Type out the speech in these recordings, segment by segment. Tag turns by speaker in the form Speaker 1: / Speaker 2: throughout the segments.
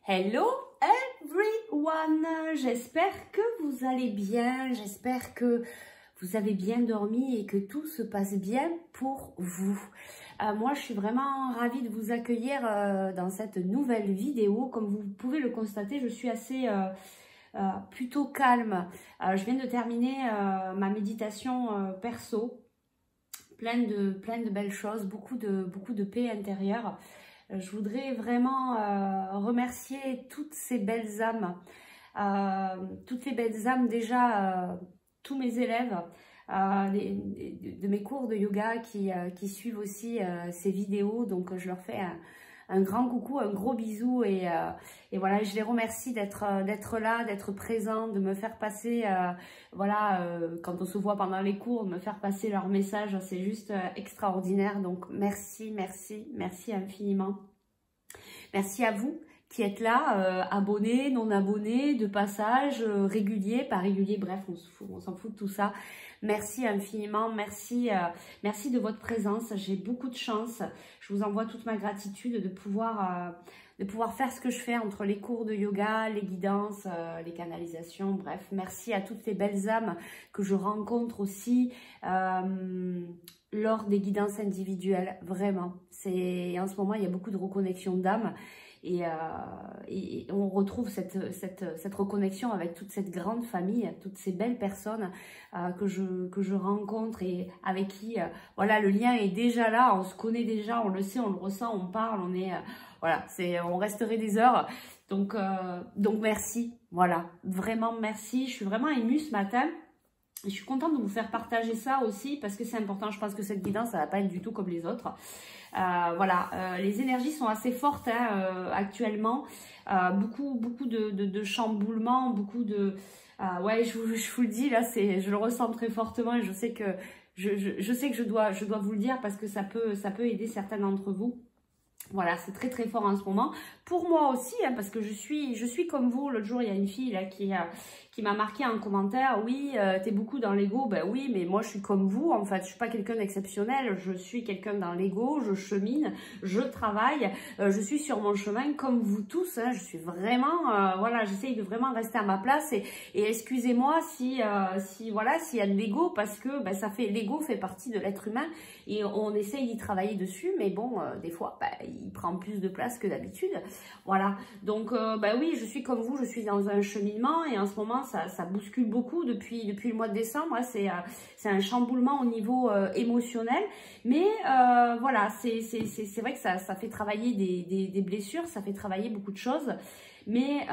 Speaker 1: Hello everyone, j'espère que vous allez bien, j'espère que vous avez bien dormi et que tout se passe bien pour vous. Moi, je suis vraiment ravie de vous accueillir dans cette nouvelle vidéo. Comme vous pouvez le constater, je suis assez plutôt calme. Je viens de terminer ma méditation perso, pleine de belles choses, beaucoup de paix intérieure. Je voudrais vraiment remercier toutes ces belles âmes, déjà, tous mes élèves de mes cours de yoga qui suivent aussi ces vidéos. Donc je leur fais un grand coucou, un gros bisou et voilà, je les remercie d'être là, d'être présents, de me faire passer, quand on se voit pendant les cours, de me faire passer leur message, c'est juste extraordinaire. Donc merci, merci, merci infiniment. Merci à vous qui êtes là, abonnés, non abonnés, de passage, réguliers, pas réguliers, bref, on s'en fout de tout ça. Merci infiniment, merci de votre présence, j'ai beaucoup de chance. Je vous envoie toute ma gratitude de pouvoir faire ce que je fais entre les cours de yoga, les guidances, les canalisations, bref. Merci à toutes les belles âmes que je rencontre aussi lors des guidances individuelles, vraiment. En ce moment, il y a beaucoup de reconnexion d'âmes. Et on retrouve cette reconnexion avec toute cette grande famille, toutes ces belles personnes que je rencontre et avec qui voilà, le lien est déjà là, on se connaît déjà, on le sait, on le ressent, on parle, on resterait des heures. Donc merci, voilà, vraiment merci. Je suis vraiment émue ce matin. Je suis contente de vous faire partager ça aussi parce que c'est important. Je pense que cette guidance, ça va pas être du tout comme les autres. Les énergies sont assez fortes actuellement. Beaucoup de chamboulements, beaucoup de... je vous le dis, là, je le ressens très fortement et je sais que je dois vous le dire parce que ça peut aider certains d'entre vous. Voilà, c'est très très fort en ce moment. Pour moi aussi, parce que je suis comme vous. L'autre jour, il y a une fille là qui m'a marqué en commentaire. Oui, t'es beaucoup dans l'ego. Ben oui, mais moi je suis comme vous. En fait, je suis pas quelqu'un d'exceptionnel. Je suis quelqu'un dans l'ego. Je chemine, je travaille. Je suis sur mon chemin comme vous tous. Je suis vraiment, j'essaye de vraiment rester à ma place. Et excusez-moi s'il y a de l'ego parce que l'ego fait partie de l'être humain et on essaye d'y travailler dessus. Mais bon, des fois, il prend plus de place que d'habitude. Voilà, donc oui, je suis comme vous, je suis dans un cheminement et en ce moment ça bouscule beaucoup depuis le mois de décembre. C'est un chamboulement au niveau émotionnel, mais c'est vrai que ça fait travailler des blessures, ça fait travailler beaucoup de choses, mais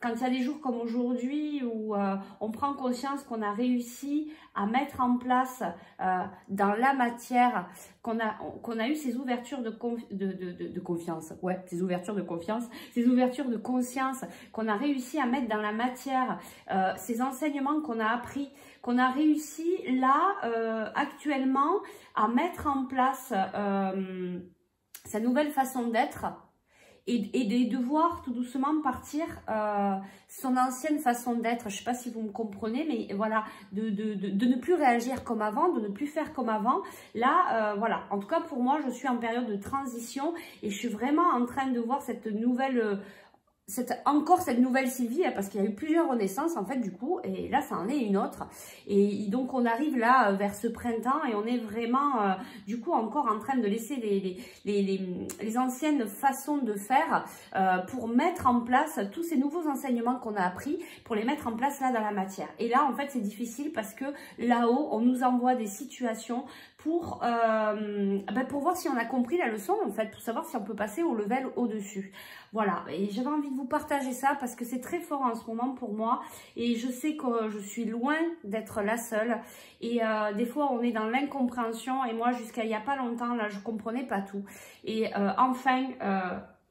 Speaker 1: quand il y a des jours comme aujourd'hui où on prend conscience qu'on a réussi à mettre en place dans la matière, qu'on a eu ces ouvertures de confiance, ces ouvertures de confiance, ces ouvertures de conscience, qu'on a réussi à mettre dans la matière, ces enseignements qu'on a appris, qu'on a réussi là actuellement à mettre en place sa nouvelle façon d'être. Et de devoir tout doucement partir son ancienne façon d'être. Je ne sais pas si vous me comprenez, mais voilà, de ne plus réagir comme avant, de ne plus faire comme avant. Là, en tout cas pour moi, je suis en période de transition et je suis vraiment en train de voir cette nouvelle Sylvie, parce qu'il y a eu plusieurs renaissances en fait du coup, et là ça en est une autre, et donc on arrive là vers ce printemps et on est vraiment du coup encore en train de laisser les anciennes façons de faire pour mettre en place tous ces nouveaux enseignements qu'on a appris, pour les mettre en place là dans la matière. Et là en fait c'est difficile parce que là-haut on nous envoie des situations pour voir si on a compris la leçon en fait, pour savoir si on peut passer au level au-dessus. Voilà, et j'avais envie de vous partager ça parce que c'est très fort en ce moment pour moi et je sais que je suis loin d'être la seule et des fois on est dans l'incompréhension et moi jusqu'à il n'y a pas longtemps là je comprenais pas tout et enfin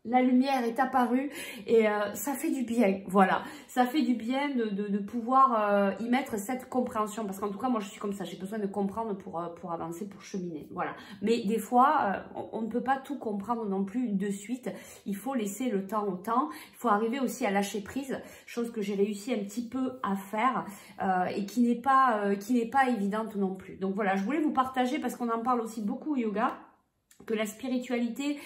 Speaker 1: la lumière est apparue et ça fait du bien, voilà, ça fait du bien de pouvoir y mettre cette compréhension, parce qu'en tout cas moi je suis comme ça, j'ai besoin de comprendre pour avancer, pour cheminer, voilà. Mais des fois on ne peut pas tout comprendre non plus de suite, il faut laisser le temps au temps, il faut arriver aussi à lâcher prise, chose que j'ai réussi un petit peu à faire et qui n'est pas évidente non plus. Donc voilà, je voulais vous partager parce qu'on en parle aussi beaucoup au yoga, que la spiritualité,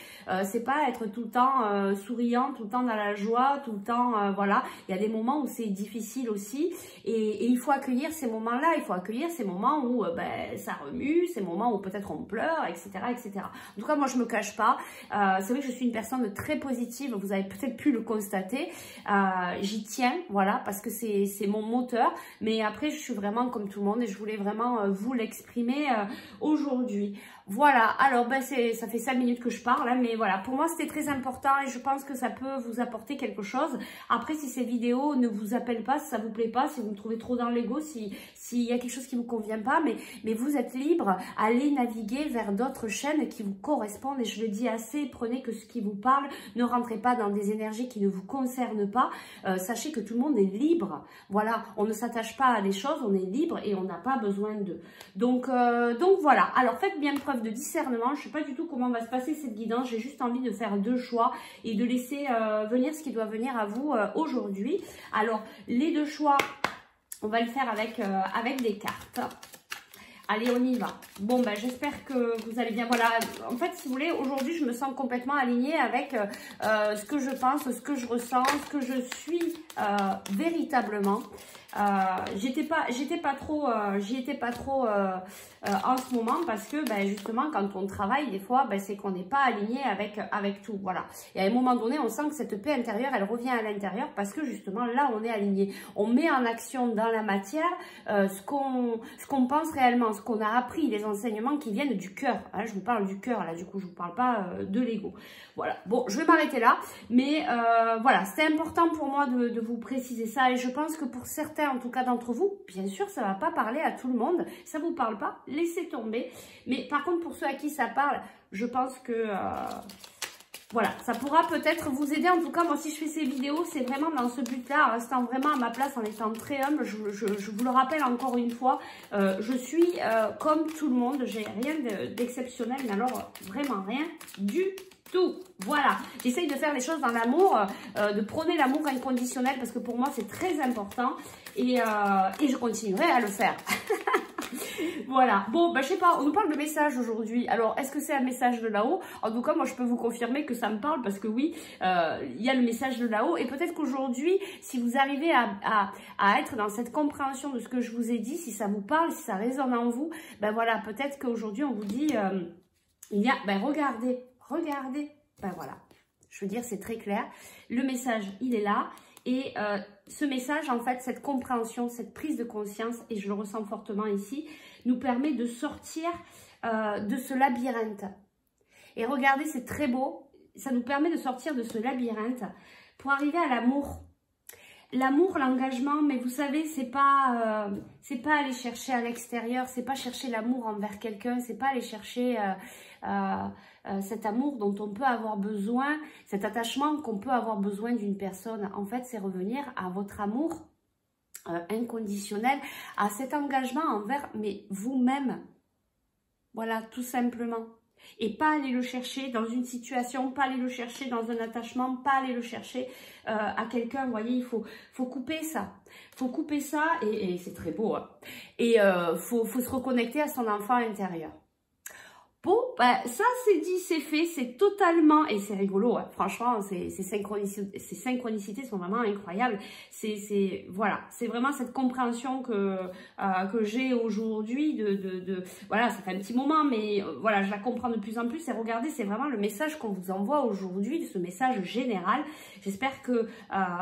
Speaker 1: c'est pas être tout le temps souriant, tout le temps dans la joie, tout le temps, voilà. Il y a des moments où c'est difficile aussi et il faut accueillir ces moments-là, il faut accueillir ces moments où ben, ça remue, ces moments où peut-être on pleure, etc., etc. En tout cas, moi, je me cache pas. C'est vrai que je suis une personne très positive, vous avez peut-être pu le constater. J'y tiens, voilà, parce que c'est mon moteur. Mais après, je suis vraiment comme tout le monde et je voulais vraiment vous l'exprimer aujourd'hui. Voilà, alors ben ça fait 5 minutes que je parle, hein, mais voilà, pour moi c'était très important et je pense que ça peut vous apporter quelque chose. Après, si ces vidéos ne vous appellent pas, si ça vous plaît pas, si vous me trouvez trop dans l'ego, s'il y a quelque chose qui vous convient pas, mais vous êtes libre, allez naviguer vers d'autres chaînes qui vous correspondent et je le dis assez, prenez que ce qui vous parle, ne rentrez pas dans des énergies qui ne vous concernent pas, sachez que tout le monde est libre, voilà, on ne s'attache pas à des choses, on est libre et on n'a pas besoin d'eux. Donc voilà, alors faites bien preuve de discernement. Je ne sais pas du tout comment va se passer cette guidance. J'ai juste envie de faire 2 choix et de laisser venir ce qui doit venir à vous aujourd'hui. Alors, les 2 choix, on va le faire avec des cartes. Allez, on y va. Bon, ben, j'espère que vous allez bien. Voilà, en fait, si vous voulez, aujourd'hui, je me sens complètement alignée avec ce que je pense, ce que je ressens, ce que je suis véritablement. J'y étais pas trop en ce moment parce que ben, justement quand on travaille des fois ben, c'est qu'on n'est pas aligné avec tout, voilà, et à un moment donné on sent que cette paix intérieure elle revient à l'intérieur parce que justement là on est aligné, on met en action dans la matière ce qu'on pense réellement, ce qu'on a appris, les enseignements qui viennent du cœur, hein, je vous parle du cœur là, du coup je vous parle pas de l'ego. Voilà, bon, je vais m'arrêter là, mais voilà, c'est important pour moi de vous préciser ça et je pense que pour certains, en tout cas d'entre vous, bien sûr, ça ne va pas parler à tout le monde, ça ne vous parle pas, laissez tomber. Mais par contre, pour ceux à qui ça parle, je pense que voilà, ça pourra peut-être vous aider. En tout cas, moi, si je fais ces vidéos, c'est vraiment dans ce but-là, en restant vraiment à ma place, en étant très humble. Je vous le rappelle encore une fois, je suis comme tout le monde, j'ai rien d'exceptionnel, mais alors vraiment rien du tout. Voilà, j'essaye de faire les choses dans l'amour, de prôner l'amour inconditionnel parce que pour moi c'est très important et je continuerai à le faire. Voilà, bon, bah, je sais pas, on nous parle de message aujourd'hui. Alors, est-ce que c'est un message de là-haut? En tout cas, moi, je peux vous confirmer que ça me parle parce que oui, il y a le message de là-haut. Et peut-être qu'aujourd'hui, si vous arrivez à être dans cette compréhension de ce que je vous ai dit, si ça vous parle, si ça résonne en vous, ben voilà, peut-être qu'aujourd'hui, on vous dit, il y a, ben regardez, ben voilà. Je veux dire, c'est très clair. Le message, il est là. Et ce message, en fait, cette compréhension, cette prise de conscience, et je le ressens fortement ici, nous permet de sortir de ce labyrinthe. Et regardez, c'est très beau. Ça nous permet de sortir de ce labyrinthe pour arriver à l'amour. L'amour, l'engagement, mais vous savez, c'est pas aller chercher à l'extérieur, c'est pas chercher l'amour envers quelqu'un, c'est pas aller chercher cet amour dont on peut avoir besoin, cet attachement qu'on peut avoir besoin d'une personne. En fait, c'est revenir à votre amour inconditionnel, à cet engagement envers vous-même. Voilà, tout simplement. Et pas aller le chercher dans une situation, pas aller le chercher dans un attachement, pas aller le chercher à quelqu'un. Vous voyez, il faut couper ça. Faut couper ça et c'est très beau. Hein. Et faut se reconnecter à son enfant intérieur. Bon, bah, ça c'est dit, c'est fait, c'est totalement, et c'est rigolo, hein, franchement, ces synchronicités sont vraiment incroyables, voilà, c'est vraiment cette compréhension que j'ai aujourd'hui, voilà, ça fait un petit moment, mais voilà, je la comprends de plus en plus, et regardez, c'est vraiment le message qu'on vous envoie aujourd'hui, ce message général, j'espère que,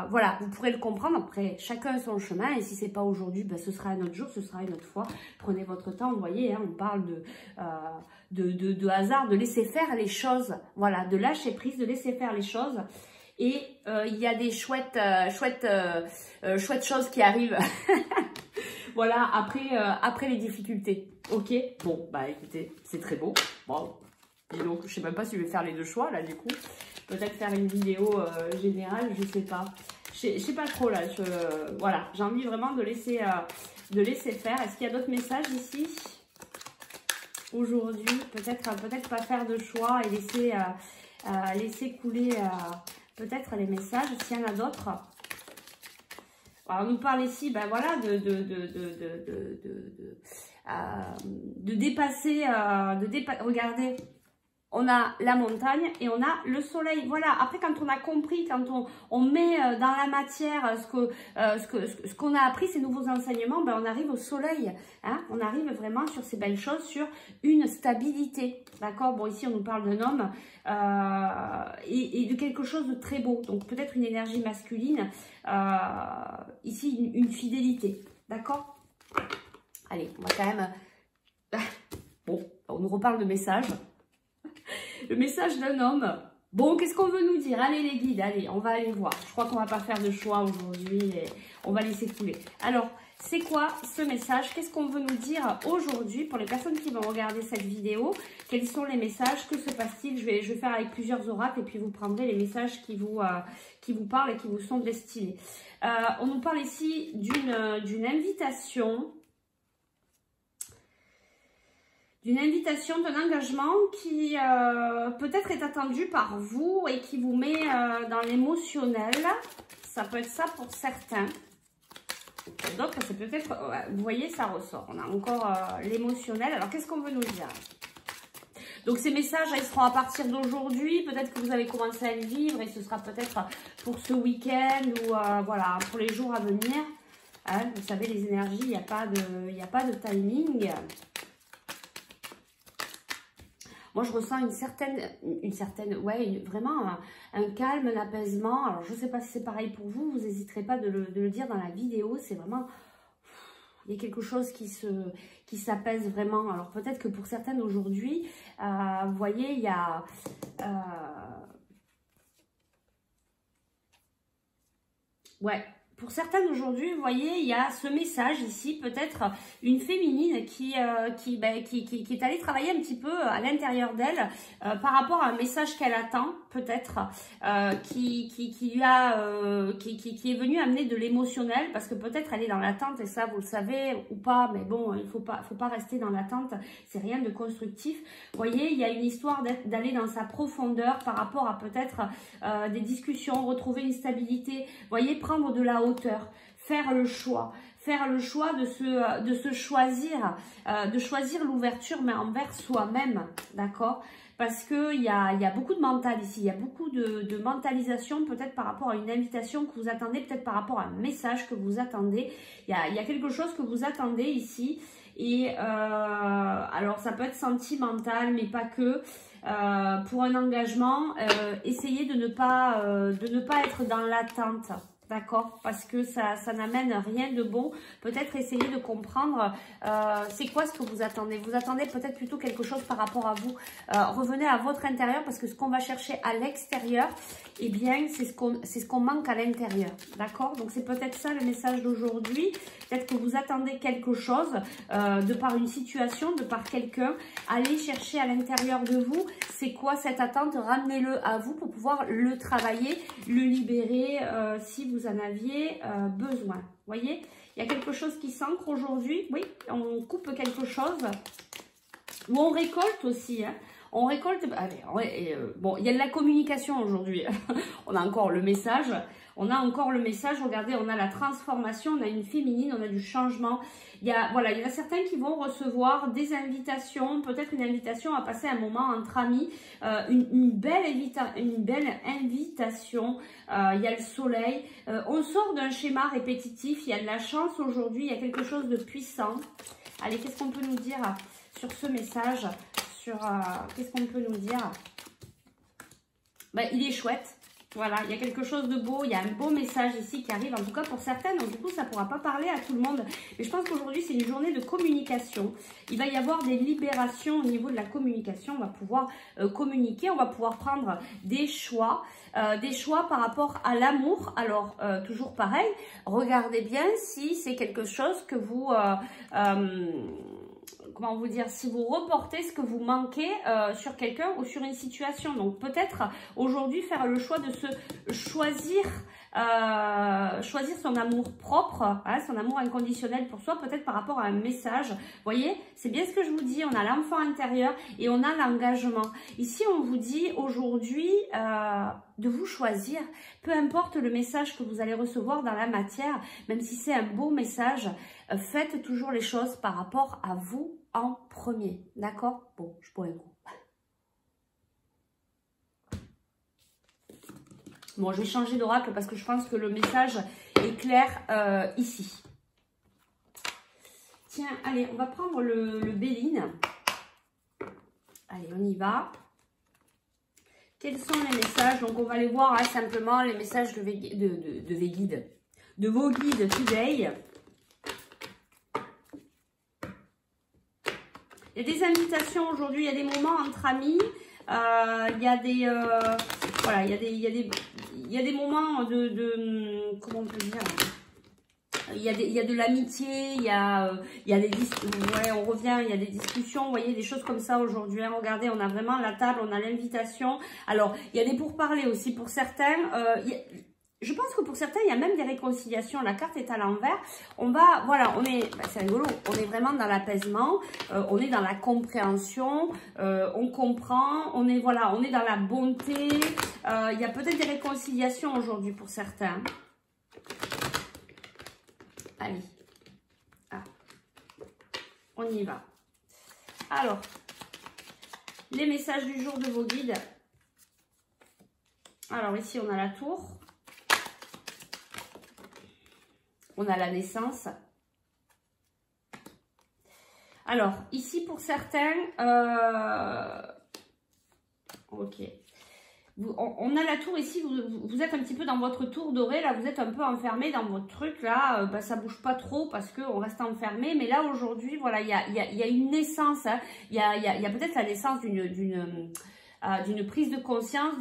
Speaker 1: voilà, vous pourrez le comprendre, après, chacun son chemin, et si c'est pas aujourd'hui, bah, ce sera un autre jour, ce sera une autre fois, prenez votre temps, vous voyez, hein, on parle de hasard, de laisser faire les choses, voilà, de lâcher prise, de laisser faire les choses. Et il y a des chouettes choses qui arrivent. Voilà, après les difficultés. Ok, bon, bah écoutez, c'est très beau. Bon, et donc, je sais même pas si je vais faire les 2 choix là, du coup. Peut-être faire une vidéo générale, je sais pas. Je sais pas trop là. Voilà, j'ai envie vraiment de laisser faire. Est-ce qu'il y a d'autres messages ici? Aujourd'hui, peut-être pas faire de choix et laisser couler peut-être les messages, s'il y en a d'autres. Alors, on nous parle ici, ben voilà, de dépasser, regardez, on a la montagne et on a le soleil. Voilà, après quand on a compris, quand on met dans la matière ce qu'on a appris, ces nouveaux enseignements, ben on arrive au soleil. Hein, on arrive vraiment sur ces belles choses, sur une stabilité. D'accord? Bon, ici on nous parle d'un homme et de quelque chose de très beau. Donc peut-être une énergie masculine. Ici une fidélité. D'accord? Allez, on va quand même... Bon, on nous reparle de message. Le message d'un homme. Bon, qu'est-ce qu'on veut nous dire? Allez les guides, allez, on va aller voir. Je crois qu'on va pas faire de choix aujourd'hui et on va laisser couler. Alors, c'est quoi ce message? Qu'est-ce qu'on veut nous dire aujourd'hui pour les personnes qui vont regarder cette vidéo? Quels sont les messages? Que se passe-t-il? Je vais faire avec plusieurs oracles et puis vous prendrez les messages qui vous parlent et qui vous sont destinés. On nous parle ici d'une invitation. D'une invitation, d'un engagement qui peut-être est attendu par vous et qui vous met dans l'émotionnel. Ça peut être ça pour certains. Pour d'autres, c'est peut-être, vous voyez, ça ressort. On a encore l'émotionnel. Alors, qu'est-ce qu'on veut nous dire? Donc, ces messages, ils seront à partir d'aujourd'hui. Peut-être que vous avez commencé à les vivre et ce sera peut-être pour ce week-end ou voilà, pour les jours à venir. Hein, vous savez, les énergies, il n'y a pas de timing. Moi, je ressens vraiment un calme, un apaisement. Alors, je ne sais pas si c'est pareil pour vous. Vous n'hésiterez pas de le dire dans la vidéo. C'est vraiment... Il y a quelque chose qui s'apaise vraiment. Alors, peut-être que pour certaines aujourd'hui, vous voyez, il y a... ouais. Pour certaines aujourd'hui, vous voyez, il y a ce message ici, peut-être une féminine qui est allée travailler un petit peu à l'intérieur d'elle par rapport à un message qu'elle attend, peut-être, qui est venu amener de l'émotionnel, parce que peut-être elle est dans l'attente, et ça vous le savez ou pas, mais bon, il faut pas rester dans l'attente, c'est rien de constructif. Vous voyez, il y a une histoire d'aller dans sa profondeur par rapport à peut-être des discussions, retrouver une stabilité, vous voyez, prendre de la hauteur, faire le choix de choisir l'ouverture, mais envers soi-même, d'accord? Parce que il y a beaucoup de mental ici, il y a beaucoup de mentalisation, peut-être par rapport à une invitation que vous attendez, peut-être par rapport à un message que vous attendez. Il y a quelque chose que vous attendez ici. Et alors ça peut être sentimental, mais pas que. Pour un engagement, essayez de ne pas être dans l'attente. D'accord? Parce que ça n'amène rien de bon. Peut-être essayer de comprendre c'est quoi ce que vous attendez. Vous attendez peut-être plutôt quelque chose par rapport à vous. Revenez à votre intérieur parce que ce qu'on va chercher à l'extérieur, eh bien, c'est ce qu'on manque à l'intérieur. D'accord? Donc, c'est peut-être ça le message d'aujourd'hui. Peut-être que vous attendez quelque chose de par une situation, de par quelqu'un. Allez chercher à l'intérieur de vous. C'est quoi cette attente? Ramenez-le à vous pour pouvoir le travailler, le libérer si vous en aviez besoin. Vous voyez, il y a quelque chose qui s'ancre aujourd'hui. Oui, on coupe quelque chose. Ou on récolte aussi. Hein. On récolte... Allez, bon, il y a de la communication aujourd'hui. On a encore le message. Regardez, on a la transformation, on a une féminine, on a du changement. Il y en a certains qui vont recevoir des invitations, peut-être une invitation à passer un moment entre amis, une belle invitation. Il y a le soleil. On sort d'un schéma répétitif, il y a de la chance aujourd'hui, il y a quelque chose de puissant. Allez, qu'est-ce qu'on peut nous dire sur ce message? Qu'est-ce qu'on peut nous dire? Il est chouette. Voilà, il y a quelque chose de beau, il y a un beau message ici qui arrive, en tout cas pour certaines, donc du coup ça ne pourra pas parler à tout le monde. Mais je pense qu'aujourd'hui c'est une journée de communication. Il va y avoir des libérations au niveau de la communication, on va pouvoir communiquer, on va pouvoir prendre des choix par rapport à l'amour. Alors, toujours pareil, regardez bien si c'est quelque chose que vous... comment vous dire, si vous reportez ce que vous manquez sur quelqu'un ou sur une situation. Donc peut-être aujourd'hui faire le choix de se choisir son amour propre, hein, son amour inconditionnel pour soi, peut-être par rapport à un message. Vous voyez, c'est bien ce que je vous dis, on a l'enfant intérieur et on a l'engagement. Ici, on vous dit aujourd'hui de vous choisir, peu importe le message que vous allez recevoir dans la matière, même si c'est un beau message, faites toujours les choses par rapport à vous en premier, d'accord? Bon, je bois un coup. Bon, je vais changer d'oracle parce que je pense que le message est clair ici. Tiens, allez, on va prendre le Béline. Allez, on y va. Quels sont les messages? Donc, on va les voir hein, simplement, les messages de vos guides today. Il y a des invitations aujourd'hui, il y a des moments entre amis. Il y a des... voilà, il y a des moments comment on peut dire? Il y a de l'amitié, il y a des ouais, on revient, il y a des discussions, vous voyez, des choses comme ça aujourd'hui. Hein. Regardez, on a vraiment la table, on a l'invitation. Alors, il y a des pourparlers aussi pour certains. Je pense que pour certains, il y a même des réconciliations. La carte est à l'envers. On va, voilà, on est, bah, c'est rigolo, on est vraiment dans l'apaisement, on est dans la compréhension, on comprend, on est, voilà, on est dans la bonté. Il y a peut-être des réconciliations aujourd'hui pour certains. Allez, on y va. Alors, les messages du jour de vos guides. Alors ici, on a la tour. On a la naissance. Alors, ici, pour certains, ok. On a la tour ici, vous êtes un petit peu dans votre tour dorée, là vous êtes un peu enfermé dans votre truc, là bah, ça bouge pas trop parce qu'on reste enfermé, mais là aujourd'hui, voilà, il y a une naissance, hein. Il y a peut-être la naissance d'une prise de conscience,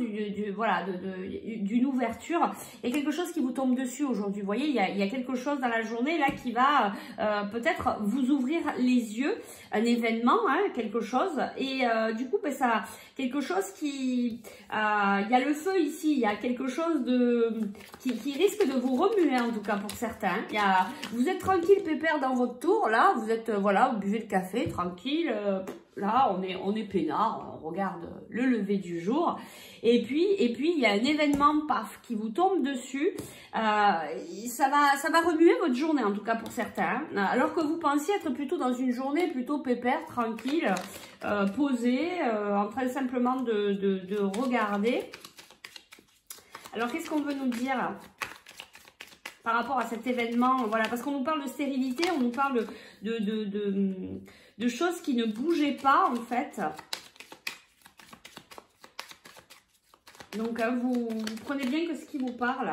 Speaker 1: voilà, d'une ouverture, et quelque chose qui vous tombe dessus aujourd'hui. Vous voyez, il y a quelque chose dans la journée là qui va peut-être vous ouvrir les yeux, un événement, hein, quelque chose, et du coup, ben, ça, quelque chose qui, il y a le feu ici, il y a quelque chose qui risque de vous remuer en tout cas pour certains. Vous êtes tranquille, pépère dans votre tour, là, vous êtes, voilà, vous buvez le café, tranquille. Là, on est peinard, on regarde le lever du jour. Et puis il y a un événement, paf, qui vous tombe dessus. Ça va remuer votre journée, en tout cas pour certains. Hein. Alors que vous pensiez être plutôt dans une journée plutôt pépère, tranquille, posée, en train simplement de regarder. Alors, qu'est-ce qu'on veut nous dire par rapport à cet événement? Voilà, parce qu'on nous parle de stérilité, on nous parle de choses qui ne bougeaient pas en fait. Donc vous prenez bien que ce qui vous parle.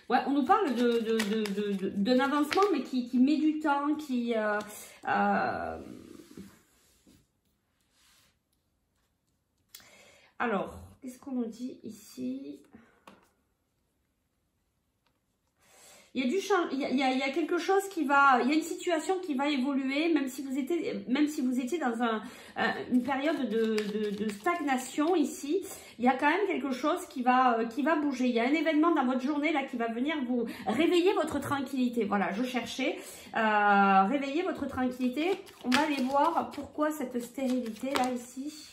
Speaker 1: Ouais, on nous parle d'un avancement mais qui met du temps, qui... Alors, qu'est-ce qu'on nous dit ici? Il y a du champ, il y a quelque chose qui va, il y a une situation qui va évoluer, même si vous étiez dans une période de stagnation ici, il y a quand même quelque chose qui va bouger. Il y a un événement dans votre journée là qui va venir vous réveiller votre tranquillité. Voilà, je cherchais réveiller votre tranquillité. On va aller voir pourquoi cette stérilité là ici.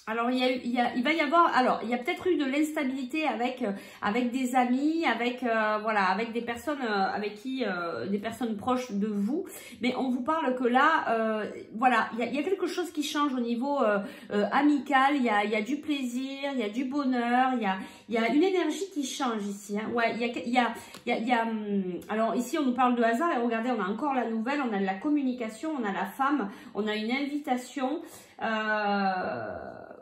Speaker 1: Alors, il va y avoir, alors, il y a peut-être eu de l'instabilité avec des amis, voilà, avec des personnes avec qui, des personnes proches de vous. Mais on vous parle que là, voilà, il y a quelque chose qui change au niveau amical. Il y a du plaisir, il y a du bonheur, il y a une énergie qui change ici. Hein. Ouais, alors ici, on nous parle de hasard et regardez, on a encore la nouvelle, on a de la communication, on a la femme, on a une invitation.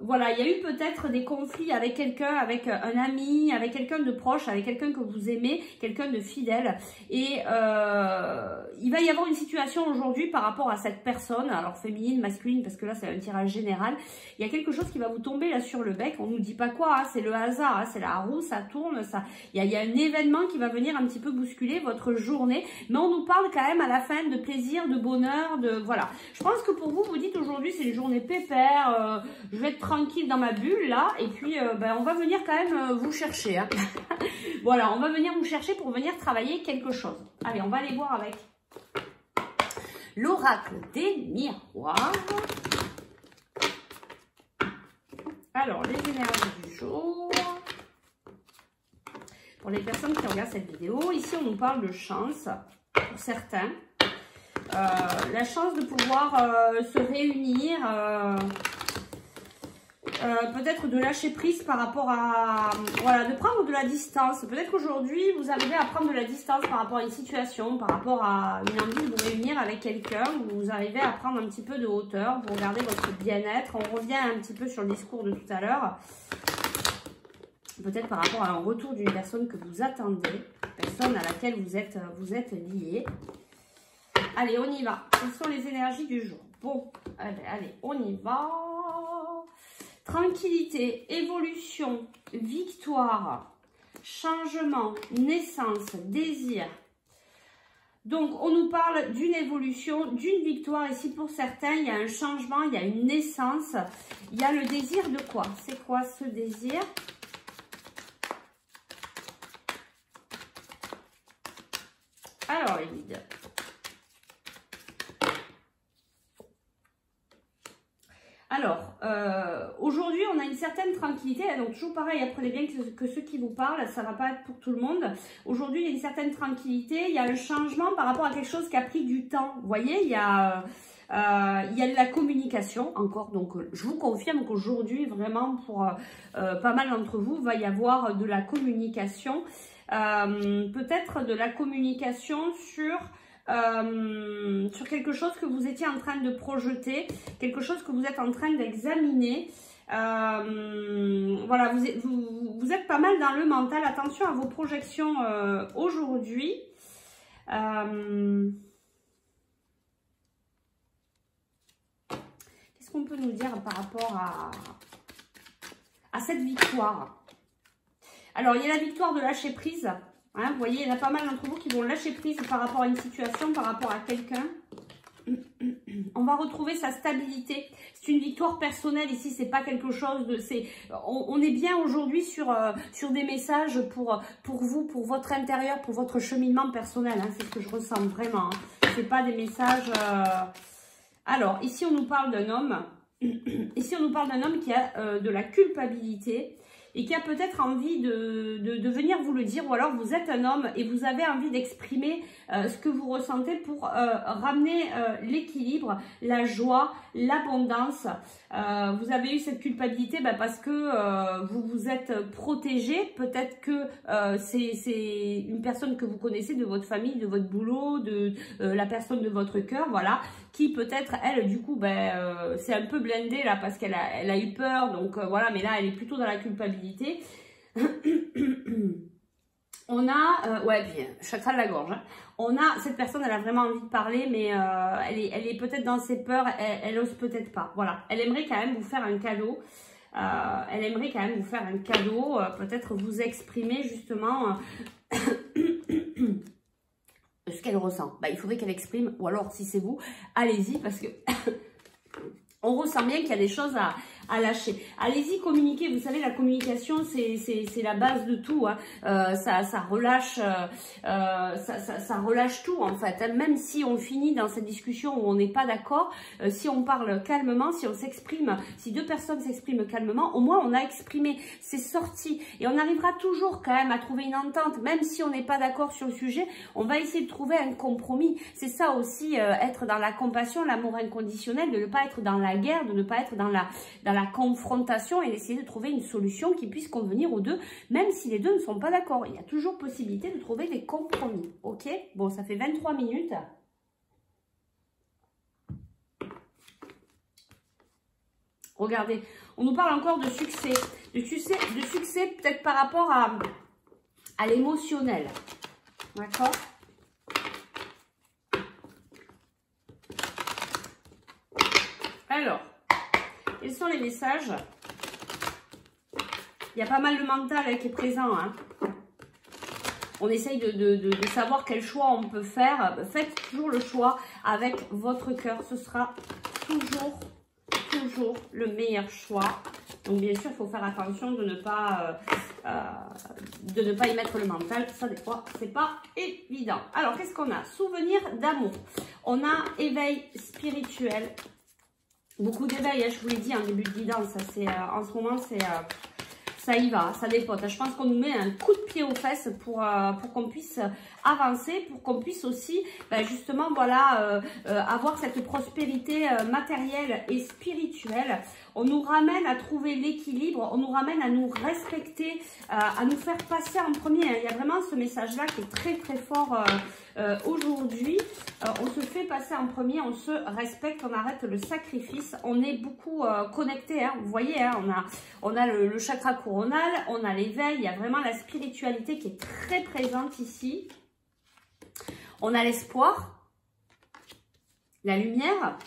Speaker 1: Voilà, il y a eu peut-être des conflits avec quelqu'un, avec un ami, avec quelqu'un de proche, avec quelqu'un que vous aimez, quelqu'un de fidèle. Et il va y avoir une situation aujourd'hui par rapport à cette personne, alors féminine, masculine, parce que là c'est un tirage général. Il y a quelque chose qui va vous tomber là sur le bec, on nous dit pas quoi, hein, c'est le hasard, hein, c'est la roue, ça tourne, ça. Il y a un événement qui va venir un petit peu bousculer votre journée, mais on nous parle quand même à la fin de plaisir, de bonheur, de voilà. Je pense que pour vous, vous dites aujourd'hui c'est une journée pépère, je vais être tranquille dans ma bulle là, et puis ben, on va venir quand même vous chercher. Hein. Voilà, on va venir vous chercher pour venir travailler quelque chose. Allez, on va aller voir avec l'oracle des miroirs. Alors, les énergies du jour. Pour les personnes qui regardent cette vidéo, ici on nous parle de chance pour certains. La chance de pouvoir se réunir peut-être de lâcher prise par rapport à... Voilà, de prendre de la distance. Peut-être qu'aujourd'hui, vous arrivez à prendre de la distance par rapport à une situation, par rapport à une envie de vous réunir avec quelqu'un. Vous arrivez à prendre un petit peu de hauteur, vous regardez votre bien-être. On revient un petit peu sur le discours de tout à l'heure. Peut-être par rapport à un retour d'une personne que vous attendez, personne à laquelle vous êtes lié. Allez, on y va. Quelles sont les énergies du jour? Bon, allez, on y va. Tranquillité, évolution, victoire, changement, naissance, désir. Donc, on nous parle d'une évolution, d'une victoire. Ici, pour certains, il y a un changement, il y a une naissance. Il y a le désir de quoi? C'est quoi ce désir? Alors, les guides. Alors, aujourd'hui, on a une certaine tranquillité. Donc, toujours pareil, apprenez bien que ceux qui vous parlent, ça ne va pas être pour tout le monde. Aujourd'hui, il y a une certaine tranquillité. Il y a un changement par rapport à quelque chose qui a pris du temps. Vous voyez, il y a de la communication encore. Donc, je vous confirme qu'aujourd'hui, vraiment, pour pas mal d'entre vous, il va y avoir de la communication. Peut-être de la communication sur quelque chose que vous étiez en train de projeter, quelque chose que vous êtes en train d'examiner. Voilà, vous êtes pas mal dans le mental. Attention à vos projections aujourd'hui. Qu'est-ce qu'on peut nous dire par rapport à cette victoire? Alors, il y a la victoire de lâcher prise. Hein, vous voyez, il y en a pas mal d'entre vous qui vont lâcher prise par rapport à une situation, par rapport à quelqu'un. On va retrouver sa stabilité. C'est une victoire personnelle ici, c'est pas quelque chose de... On est bien aujourd'hui sur des messages pour vous, pour votre intérieur, pour votre cheminement personnel. Hein, c'est ce que je ressens vraiment. Hein. C'est pas des messages... Alors, ici, on nous parle d'un homme. Ici, on nous parle d'un homme qui a de la culpabilité et qui a peut-être envie de venir vous le dire, ou alors vous êtes un homme et vous avez envie d'exprimer ce que vous ressentez pour ramener l'équilibre, la joie, l'abondance. Vous avez eu cette culpabilité parce que vous vous êtes protégé. Peut-être que c'est une personne que vous connaissez de votre famille, de votre boulot, de la personne de votre cœur, voilà, qui peut-être, elle, du coup, c'est un peu blindée là parce qu'elle a eu peur, donc voilà, mais là, elle est plutôt dans la culpabilité. On a, ouais, puis chakra de la gorge, hein. On a, cette personne, elle a vraiment envie de parler, mais elle est peut-être dans ses peurs, elle ose peut-être pas, voilà. Elle aimerait quand même vous faire un cadeau, peut-être vous exprimer justement ce qu'elle ressent. Il faudrait qu'elle exprime, ou alors si c'est vous, allez-y, parce que on ressent bien qu'il y a des choses à lâcher. Allez-y, communiquez. Vous savez, la communication, c'est la base de tout. Hein. Ça relâche tout, en fait. Même si on finit dans cette discussion où on n'est pas d'accord, si on parle calmement, si on s'exprime, si deux personnes s'expriment calmement, au moins on a exprimé, c'est sorti. Et on arrivera toujours quand même à trouver une entente. Même si on n'est pas d'accord sur le sujet, on va essayer de trouver un compromis. C'est ça aussi, être dans la compassion, l'amour inconditionnel, de ne pas être dans la guerre, de ne pas être dans la confrontation et d'essayer de trouver une solution qui puisse convenir aux deux, même si les deux ne sont pas d'accord. Il y a toujours possibilité de trouver des compromis, ok? Bon, ça fait 23 minutes. Regardez, on nous parle encore de succès. De succès peut-être par rapport à l'émotionnel, d'accord? Alors, quels sont les messages? Il y a pas mal de mental qui est présent. Hein. On essaye de savoir quel choix on peut faire. Faites toujours le choix avec votre cœur. Ce sera toujours le meilleur choix. Donc, bien sûr, il faut faire attention de ne pas y mettre le mental. Ça, des fois, c'est pas évident. Alors, qu'est-ce qu'on a? Souvenir d'amour. On a éveil spirituel. Beaucoup d'éveil, hein, je vous l'ai dit en début de guidance. En ce moment, c'est ça y va, ça dépote. Je pense qu'on nous met un coup de pied aux fesses pour qu'on puisse avancer, pour qu'on puisse aussi, ben justement, voilà, avoir cette prospérité matérielle et spirituelle. On nous ramène à trouver l'équilibre, on nous ramène à nous respecter, à nous faire passer en premier. Il y a vraiment ce message-là qui est très très fort aujourd'hui. On se fait passer en premier, on se respecte, on arrête le sacrifice. On est beaucoup connecté, hein, vous voyez, hein, on a le chakra coronal, on a l'éveil, il y a vraiment la spiritualité qui est très présente ici. On a l'espoir, la lumière.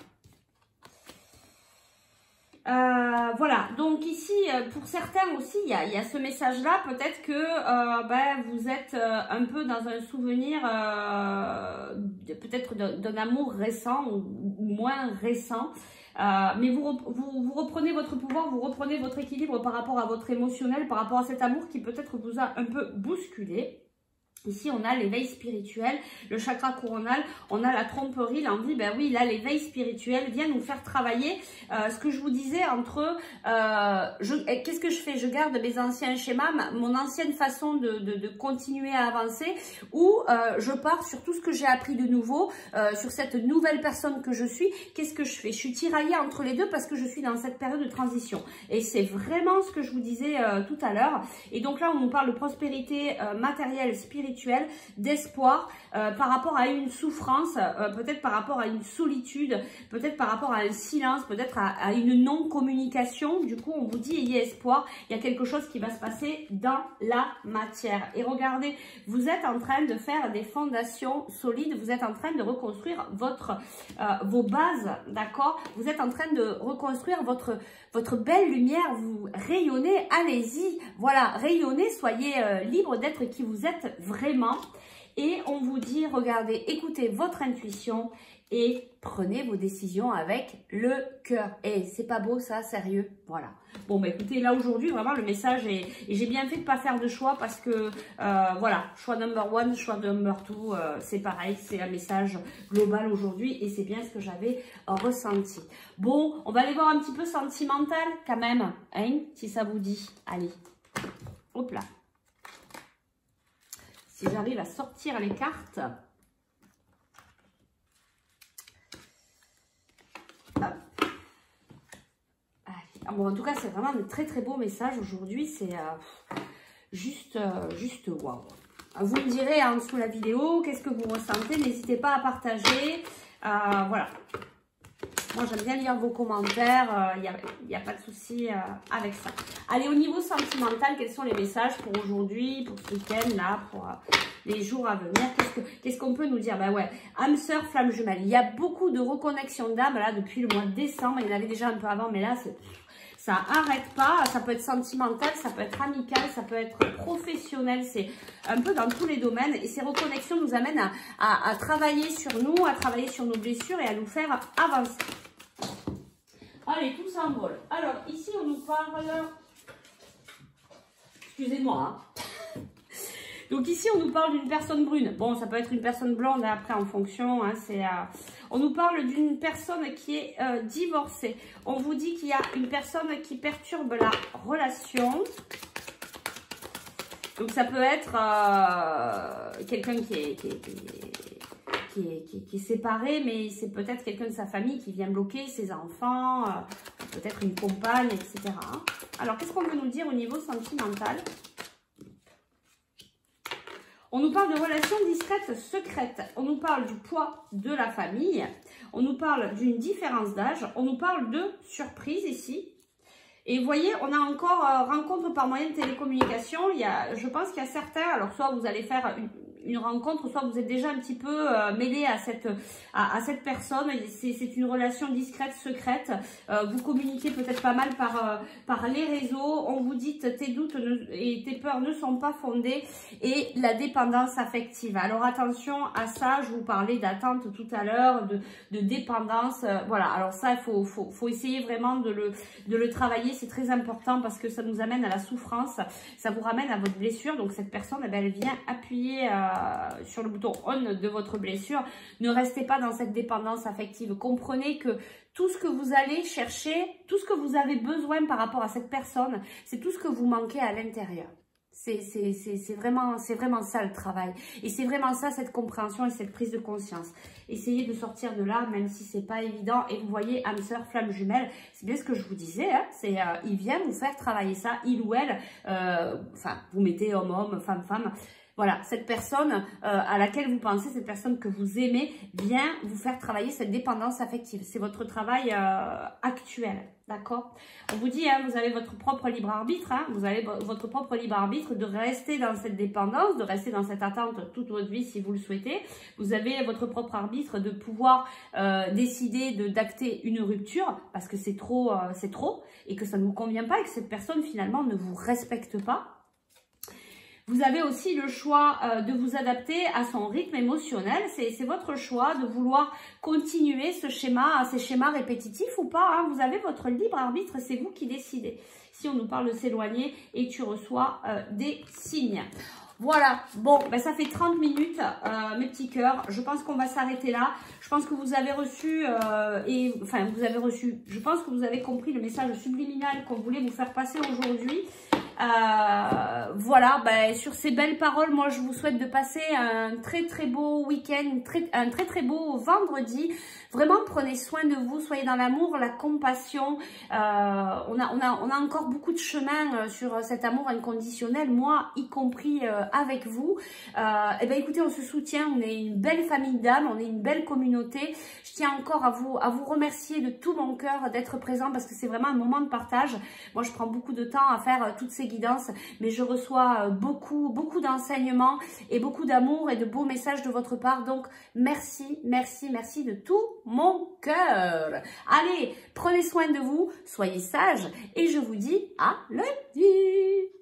Speaker 1: Voilà, donc ici, pour certains aussi, il y a ce message-là. Peut-être que ben, vous êtes un peu dans un souvenir peut-être d'un amour récent ou moins récent. Mais vous reprenez votre pouvoir, vous reprenez votre équilibre par rapport à votre émotionnel, par rapport à cet amour qui peut-être vous a un peu bousculé. Ici, on a l'éveil spirituel, le chakra coronal, on a la tromperie, l'envie. Ben oui, là, l'éveil spirituel vient nous faire travailler ce que je vous disais entre qu'est-ce que je fais? Je garde mes anciens schémas, mon ancienne façon de continuer à avancer, ou je pars sur tout ce que j'ai appris de nouveau, sur cette nouvelle personne que je suis. Qu'est-ce que je fais? Je suis tiraillée entre les deux parce que je suis dans cette période de transition. Et c'est vraiment ce que je vous disais tout à l'heure. Et donc là, on nous parle de prospérité matérielle, spirituelle, d'espoir par rapport à une souffrance, peut-être par rapport à une solitude, peut-être par rapport à un silence, peut-être à une non-communication. Du coup, on vous dit, ayez espoir, il y a quelque chose qui va se passer dans la matière. Et regardez, vous êtes en train de faire des fondations solides, vous êtes en train de reconstruire vos bases, d'accord? Vous êtes en train de reconstruire votre belle lumière, vous rayonnez, allez-y, voilà, rayonnez, soyez libre d'être qui vous êtes vraiment. Et on vous dit, regardez, écoutez votre intuition et prenez vos décisions avec le cœur. Et c'est pas beau ça, sérieux? Voilà. Bon, bah écoutez, là aujourd'hui, vraiment le message est... Et j'ai bien fait de pas faire de choix parce que, voilà, choix number one, choix number two, c'est pareil, c'est un message global aujourd'hui et c'est bien ce que j'avais ressenti. Bon, on va aller voir un petit peu sentimental quand même, hein, si ça vous dit. Allez, hop là. Si j'arrive à sortir les cartes. Hop. Allez. Bon, en tout cas, c'est vraiment un très très beau message aujourd'hui. C'est juste waouh. Vous me direz en dessous de la vidéo, qu'est-ce que vous ressentez? N'hésitez pas à partager. Voilà. Moi, j'aime bien lire vos commentaires. Il n'y a pas de souci avec ça. Allez, au niveau sentimental, quels sont les messages pour aujourd'hui, pour ce week-end, là, pour les jours à venir? Qu'est-ce qu'on peut nous dire? Ben ouais, âme sœur, flamme jumelle. Il y a beaucoup de reconnexion d'âme, là, depuis le mois de décembre. Il y en avait déjà un peu avant, mais là, ça n'arrête pas. Ça peut être sentimental, ça peut être amical, ça peut être professionnel. C'est un peu dans tous les domaines. Et ces reconnexions nous amènent à travailler sur nous, à travailler sur nos blessures et à nous faire avancer. Allez, tout s'envole. Alors, ici, on nous parle... Excusez-moi. Hein. Donc, ici, on nous parle d'une personne brune. Bon, ça peut être une personne blonde, hein, après, en fonction. Hein, on nous parle d'une personne qui est divorcée. On vous dit qu'il y a une personne qui perturbe la relation. Donc, ça peut être quelqu'un qui est séparé, mais c'est peut-être quelqu'un de sa famille qui vient bloquer ses enfants, peut-être une compagne, etc. Alors, qu'est-ce qu'on veut nous dire au niveau sentimental? On nous parle de relations discrètes, secrètes. On nous parle du poids de la famille. On nous parle d'une différence d'âge. On nous parle de surprise ici. Et vous voyez, on a encore rencontre par moyen de télécommunication. Je pense qu'il y a certains, alors soit vous allez faire une rencontre, soit vous êtes déjà un petit peu mêlé à cette personne. C'est une relation discrète, secrète. Vous communiquez peut-être pas mal par les réseaux. On vous dit tes doutes et tes peurs ne sont pas fondés. Et la dépendance affective. Alors attention à ça, je vous parlais d'attente tout à l'heure, de dépendance. Voilà, alors ça, il faut essayer vraiment de le travailler. C'est très important parce que ça nous amène à la souffrance. Ça vous ramène à votre blessure. Donc cette personne, eh bien, elle vient appuyer sur le bouton on de votre blessure. Ne restez pas dans cette dépendance affective. Comprenez que tout ce que vous allez chercher, tout ce que vous avez besoin par rapport à cette personne, c'est tout ce que vous manquez à l'intérieur. C'est vraiment ça le travail. Et c'est vraiment ça, cette compréhension et cette prise de conscience. Essayez de sortir de là, même si c'est pas évident. Et vous voyez, âme sœur, flamme jumelle, c'est bien ce que je vous disais. Hein, il vient vous faire travailler ça, il ou elle. Enfin, vous mettez homme, femme, femme. Voilà, cette personne à laquelle vous pensez, cette personne que vous aimez, vient vous faire travailler cette dépendance affective. C'est votre travail actuel, d'accord? On vous dit, hein, vous avez votre propre libre arbitre, hein, vous avez votre propre libre arbitre de rester dans cette dépendance, de rester dans cette attente toute votre vie si vous le souhaitez. Vous avez votre propre arbitre de pouvoir décider d'acter une rupture parce que c'est trop et que ça ne vous convient pas et que cette personne finalement ne vous respecte pas. Vous avez aussi le choix de vous adapter à son rythme émotionnel. C'est votre choix de vouloir continuer ces schémas répétitifs ou pas. Hein. Vous avez votre libre arbitre, c'est vous qui décidez. Si on nous parle de s'éloigner et tu reçois des signes. Voilà, bon, ben ça fait 30 minutes, mes petits cœurs. Je pense qu'on va s'arrêter là. Je pense que vous avez reçu, je pense que vous avez compris le message subliminal qu'on voulait vous faire passer aujourd'hui. Voilà, ben, sur ces belles paroles, moi je vous souhaite de passer un très très beau week-end, un très très beau vendredi. Vraiment, prenez soin de vous, soyez dans l'amour, la compassion. On a encore beaucoup de chemin sur cet amour inconditionnel, moi y compris avec vous. Et ben écoutez, on se soutient, on est une belle famille d'âmes, on est une belle communauté. Je tiens encore à vous remercier de tout mon cœur d'être présent parce que c'est vraiment un moment de partage. Moi, je prends beaucoup de temps à faire toutes ces guidances, mais je reçois beaucoup d'enseignements et beaucoup d'amour et de beaux messages de votre part. Donc, merci, merci, merci de tout mon cœur. Allez, prenez soin de vous, soyez sages et je vous dis à lundi.